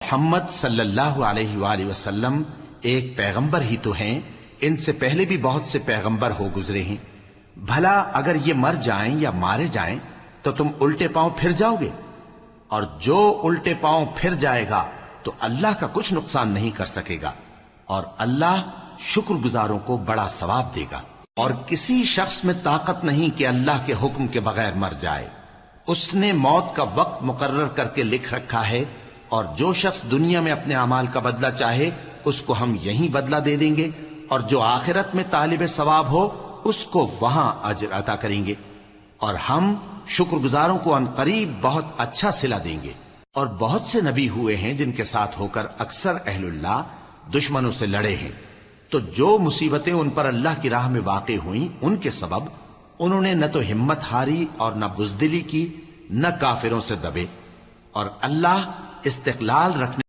محمد صلی اللہ علیہ وآلہ وسلم ایک پیغمبر ہی تو ہیں، ان سے پہلے بھی بہت سے پیغمبر ہو گزرے ہیں۔ بھلا اگر یہ مر جائیں یا مارے جائیں تو تم الٹے پاؤں پھر جاؤ گے؟ اور جو الٹے پاؤں پھر جائے گا تو اللہ کا کچھ نقصان نہیں کر سکے گا، اور اللہ شکر گزاروں کو بڑا ثواب دے گا۔ اور کسی شخص میں طاقت نہیں کہ اللہ کے حکم کے بغیر مر جائے، اس نے موت کا وقت مقرر کر کے لکھ رکھا ہے، اور جو شخص دنیا میں اپنے اعمال کا بدلہ چاہے اس کو ہم یہیں بدلہ دے دیں گے، اور جو آخرت میں طالب ثواب ہو اس کو وہاں اجر عطا کریں گے، اور ہم شکر گزاروں کو عنقریب بہت اچھا صلہ دیں گے۔ اور بہت سے نبی ہوئے ہیں جن کے ساتھ ہو کر اکثر اہل اللہ دشمنوں سے لڑے ہیں، تو جو مصیبتیں ان پر اللہ کی راہ میں واقع ہوئیں ان کے سبب انہوں نے نہ تو ہمت ہاری اور نہ بزدلی کی، نہ کافروں سے دبے، اور اللہ استقلال رکھنے